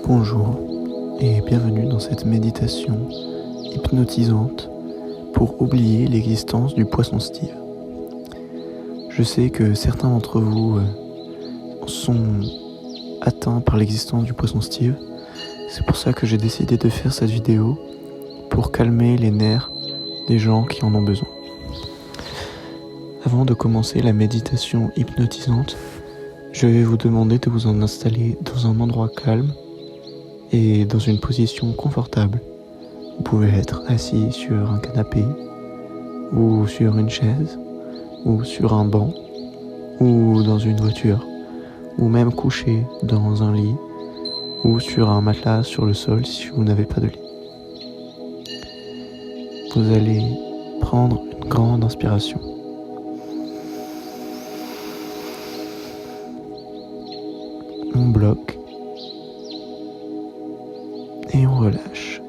Bonjour et bienvenue dans cette méditation hypnotisante pour oublier l'existence du poisson Steve. Je sais que certains d'entre vous sont atteints par l'existence du poisson Steve. C'est pour ça que j'ai décidé de faire cette vidéo pour calmer les nerfs des gens qui en ont besoin. Avant de commencer la méditation hypnotisante, je vais vous demander de vous en installer dans un endroit calme et dans une position confortable. Vous pouvez être assis sur un canapé, ou sur une chaise, ou sur un banc, ou dans une voiture, ou même couché dans un lit, ou sur un matelas sur le sol si vous n'avez pas de lit. Vous allez prendre une grande inspiration. On bloque et on relâche.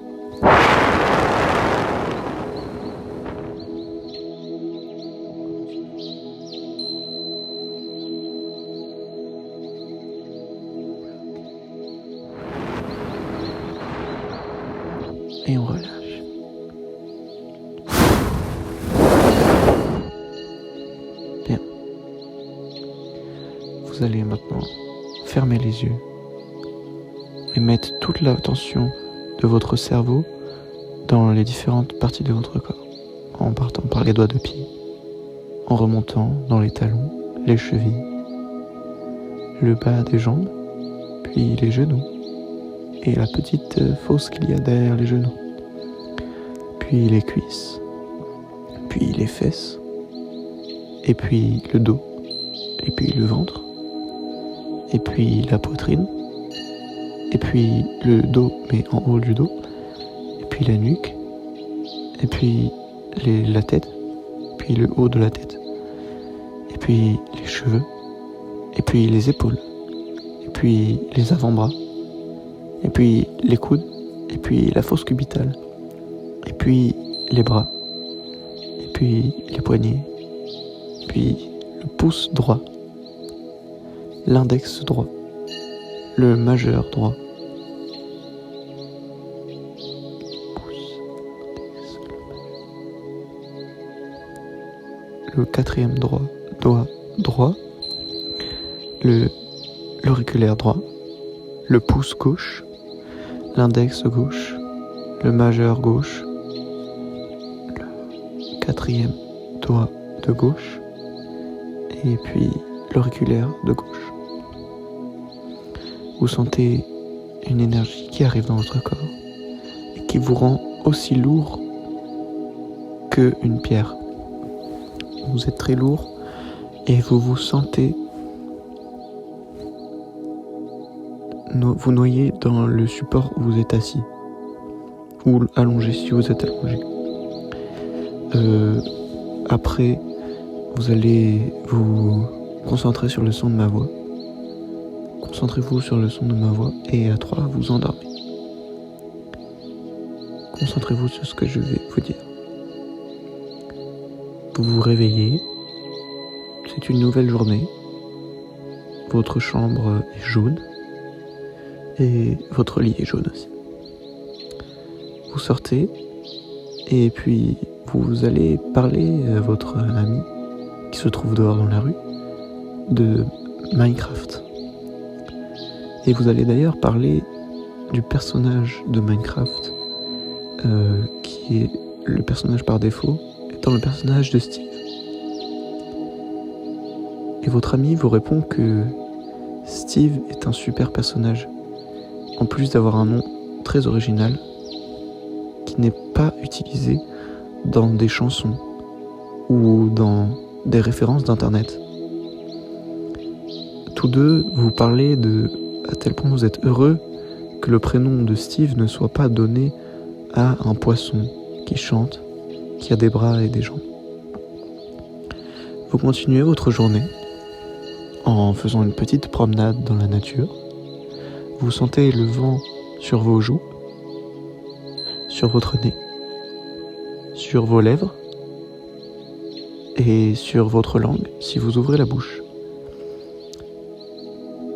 Et on relâche. Bien. Vous allez maintenant fermer les yeux et mettre toute l'attention de votre cerveau dans les différentes parties de votre corps, en partant par les doigts de pied, en remontant dans les talons, les chevilles, le bas des jambes, puis les genoux, et la petite fosse qu'il y a derrière les genoux, puis les cuisses, puis les fesses, et puis le dos, et puis le ventre, et puis la poitrine, et puis le dos mais en haut du dos, et puis la nuque, et puis la tête, puis le haut de la tête, et puis les cheveux, et puis les épaules, et puis les avant-bras, et puis les coudes, et puis la fosse cubitale, et puis les bras, et puis les poignets, puis le pouce droit, l'index droit, le majeur droit, le quatrième doigt droit, l'auriculaire droit, le pouce gauche, l'index gauche, le majeur gauche, le quatrième doigt de gauche, et puis l'auriculaire de gauche. Vous sentez une énergie qui arrive dans votre corps et qui vous rend aussi lourd qu'une pierre. Vous êtes très lourd et vous vous sentez vous noyer dans le support où vous êtes assis ou allongé si vous êtes allongé. Après, vous allez vous concentrer sur le son de ma voix. Concentrez-vous sur le son de ma voix et à 3, vous endormez. Concentrez-vous sur ce que je vais vous dire. Vous vous réveillez, c'est une nouvelle journée. Votre chambre est jaune et votre lit est jaune aussi. Vous sortez et puis vous allez parler à votre ami qui se trouve dehors dans la rue de Minecraft. Et vous allez d'ailleurs parler du personnage de Minecraft qui est le personnage par défaut, étant le personnage de Steve. Et votre ami vous répond que Steve est un super personnage, en plus d'avoir un nom très original qui n'est pas utilisé dans des chansons ou dans des références d'internet. Tous deux, vous parlez à tel point vous êtes heureux que le prénom de Steve ne soit pas donné à un poisson qui chante, qui a des bras et des jambes. Vous continuez votre journée en faisant une petite promenade dans la nature. Vous sentez le vent sur vos joues, sur votre nez, sur vos lèvres et sur votre langue si vous ouvrez la bouche.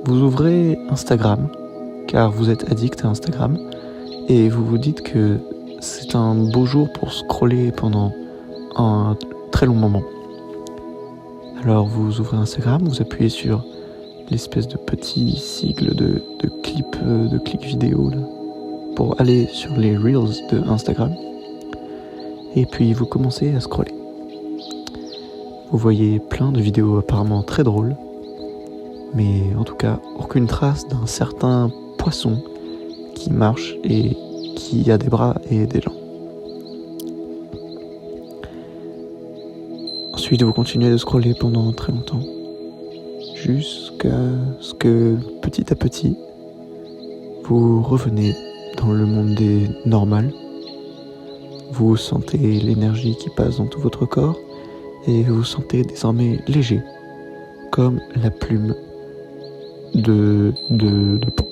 Vous ouvrez Instagram car vous êtes addict à Instagram et vous vous dites que c'est un beau jour pour scroller pendant un très long moment. Alors vous ouvrez Instagram, vous appuyez sur l'espèce de petit sigle de clic vidéo là, pour aller sur les Reels de Instagram. Et puis vous commencez à scroller. Vous voyez plein de vidéos apparemment très drôles, mais en tout cas aucune trace d'un certain poisson qui marche et qui a des bras et des jambes. Ensuite vous continuez de scroller pendant très longtemps, jusqu'à ce que petit à petit vous revenez dans le monde des normales. Vous sentez l'énergie qui passe dans tout votre corps et vous vous sentez désormais léger, comme la plume de pan.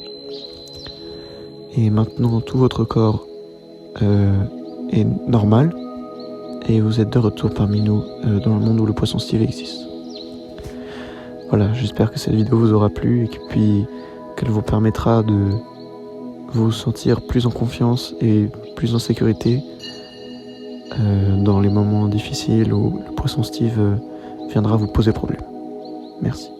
Et maintenant tout votre corps est normal et vous êtes de retour parmi nous dans le monde où le poisson Steve existe. Voilà, j'espère que cette vidéo vous aura plu et puis qu'elle vous permettra de vous sentir plus en confiance et plus en sécurité dans les moments difficiles où le poisson Steve viendra vous poser problème. Merci.